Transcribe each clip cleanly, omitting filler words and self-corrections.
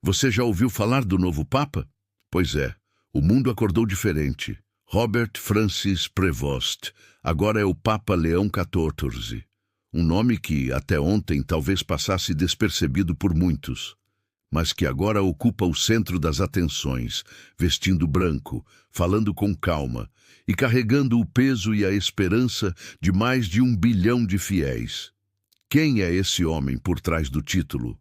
Você já ouviu falar do novo Papa? Pois é, o mundo acordou diferente. Robert Francis Prevost agora é o Papa Leão XIV. Um nome que, até ontem, talvez passasse despercebido por muitos, mas que agora ocupa o centro das atenções, vestindo branco, falando com calma e carregando o peso e a esperança de mais de 1 bilhão de fiéis. Quem é esse homem por trás do título?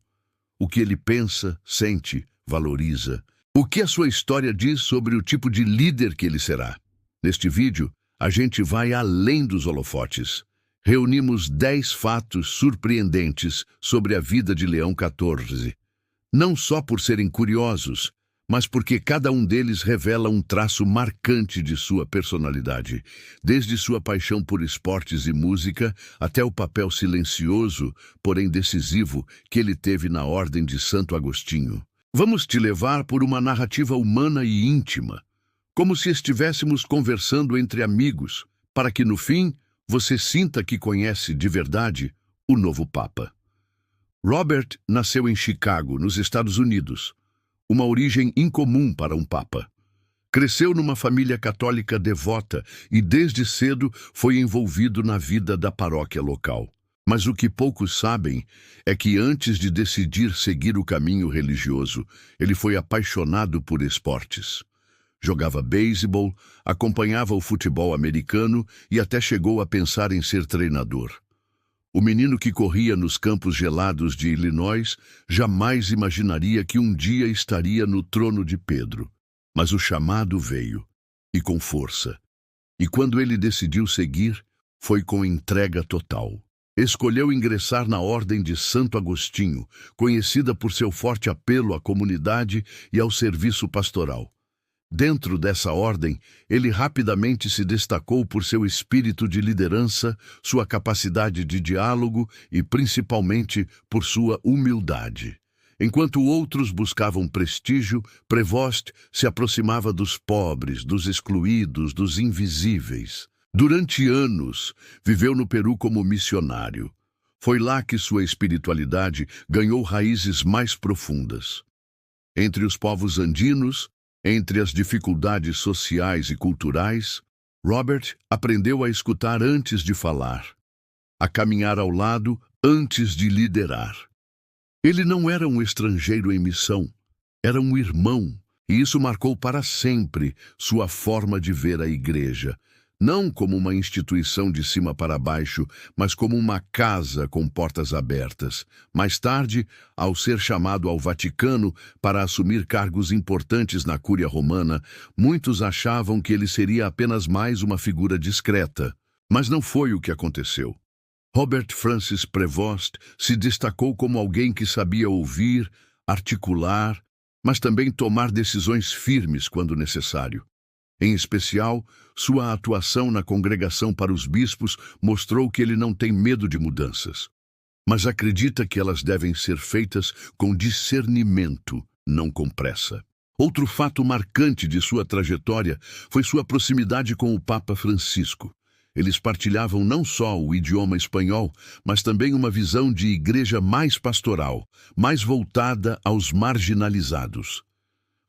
O que ele pensa, sente, valoriza? O que a sua história diz sobre o tipo de líder que ele será? Neste vídeo, a gente vai além dos holofotes. Reunimos 10 fatos surpreendentes sobre a vida de Leão XIV. Não só por serem curiosos, mas porque cada um deles revela um traço marcante de sua personalidade, desde sua paixão por esportes e música até o papel silencioso, porém decisivo, que ele teve na Ordem de Santo Agostinho. Vamos te levar por uma narrativa humana e íntima, como se estivéssemos conversando entre amigos, para que no fim você sinta que conhece de verdade o novo Papa. Robert nasceu em Chicago, nos Estados Unidos, uma origem incomum para um Papa. Cresceu numa família católica devota e desde cedo foi envolvido na vida da paróquia local. Mas o que poucos sabem é que antes de decidir seguir o caminho religioso, ele foi apaixonado por esportes. Jogava beisebol, acompanhava o futebol americano e até chegou a pensar em ser treinador. O menino que corria nos campos gelados de Illinois jamais imaginaria que um dia estaria no trono de Pedro. Mas o chamado veio, e com força. E quando ele decidiu seguir, foi com entrega total. Escolheu ingressar na Ordem de Santo Agostinho, conhecida por seu forte apelo à comunidade e ao serviço pastoral. Dentro dessa ordem, ele rapidamente se destacou por seu espírito de liderança, sua capacidade de diálogo e, principalmente, por sua humildade. Enquanto outros buscavam prestígio, Prevost se aproximava dos pobres, dos excluídos, dos invisíveis. Durante anos, viveu no Peru como missionário. Foi lá que sua espiritualidade ganhou raízes mais profundas. Entre os povos andinos, entre as dificuldades sociais e culturais, Robert aprendeu a escutar antes de falar, a caminhar ao lado antes de liderar. Ele não era um estrangeiro em missão, era um irmão, e isso marcou para sempre sua forma de ver a igreja, não como uma instituição de cima para baixo, mas como uma casa com portas abertas. Mais tarde, ao ser chamado ao Vaticano para assumir cargos importantes na Cúria Romana, muitos achavam que ele seria apenas mais uma figura discreta. Mas não foi o que aconteceu. Robert Francis Prevost se destacou como alguém que sabia ouvir, articular, mas também tomar decisões firmes quando necessário. Em especial, sua atuação na Congregação para os Bispos mostrou que ele não tem medo de mudanças, mas acredita que elas devem ser feitas com discernimento, não com pressa. Outro fato marcante de sua trajetória foi sua proximidade com o Papa Francisco. Eles partilhavam não só o idioma espanhol, mas também uma visão de igreja mais pastoral, mais voltada aos marginalizados.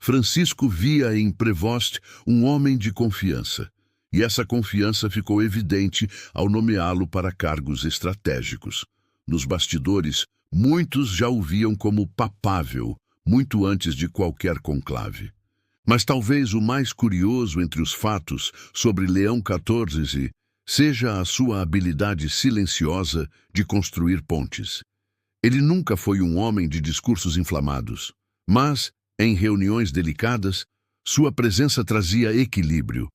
Francisco via em Prevost um homem de confiança, e essa confiança ficou evidente ao nomeá-lo para cargos estratégicos. Nos bastidores, muitos já o viam como papável, muito antes de qualquer conclave. Mas talvez o mais curioso entre os fatos sobre Leão XIV seja a sua habilidade silenciosa de construir pontes. Ele nunca foi um homem de discursos inflamados, mas em reuniões delicadas, sua presença trazia equilíbrio.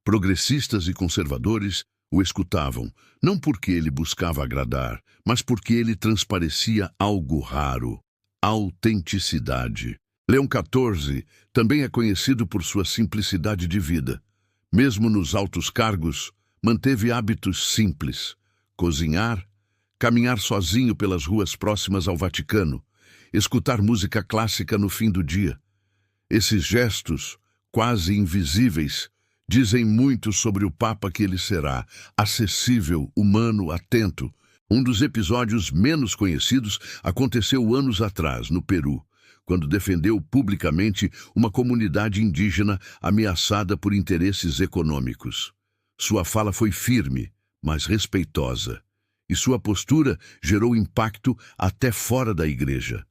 Progressistas e conservadores o escutavam, não porque ele buscava agradar, mas porque ele transparecia algo raro: autenticidade. Leão XIV também é conhecido por sua simplicidade de vida. Mesmo nos altos cargos, manteve hábitos simples: cozinhar, caminhar sozinho pelas ruas próximas ao Vaticano, escutar música clássica no fim do dia. Esses gestos, quase invisíveis, dizem muito sobre o Papa que ele será: acessível, humano, atento. Um dos episódios menos conhecidos aconteceu anos atrás, no Peru, quando defendeu publicamente uma comunidade indígena ameaçada por interesses econômicos. Sua fala foi firme, mas respeitosa, e sua postura gerou impacto até fora da igreja.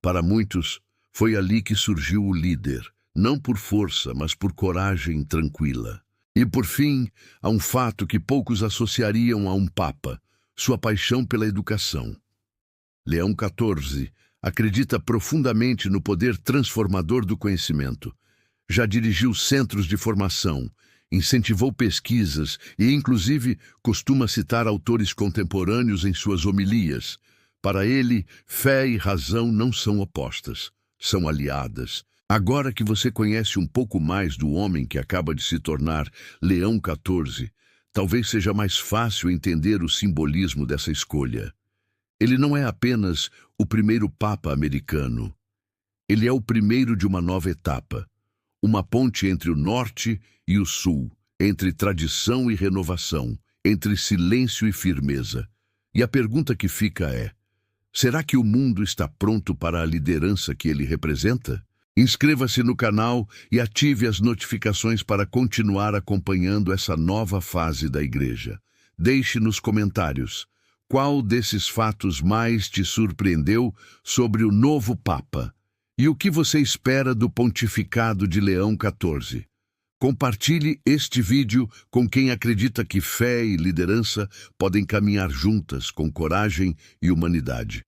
Para muitos, foi ali que surgiu o líder, não por força, mas por coragem tranquila. E, por fim, há um fato que poucos associariam a um papa: sua paixão pela educação. Leão XIV acredita profundamente no poder transformador do conhecimento. Já dirigiu centros de formação, incentivou pesquisas e, inclusive, costuma citar autores contemporâneos em suas homilias. Para ele, fé e razão não são opostas, são aliadas. Agora que você conhece um pouco mais do homem que acaba de se tornar Leão XIV, talvez seja mais fácil entender o simbolismo dessa escolha. Ele não é apenas o primeiro Papa americano. Ele é o primeiro de uma nova etapa, uma ponte entre o norte e o sul, entre tradição e renovação, entre silêncio e firmeza. E a pergunta que fica é: será que o mundo está pronto para a liderança que ele representa? Inscreva-se no canal e ative as notificações para continuar acompanhando essa nova fase da Igreja. Deixe nos comentários qual desses fatos mais te surpreendeu sobre o novo Papa e o que você espera do pontificado de Leão XIV. Compartilhe este vídeo com quem acredita que fé e liderança podem caminhar juntas com coragem e humanidade.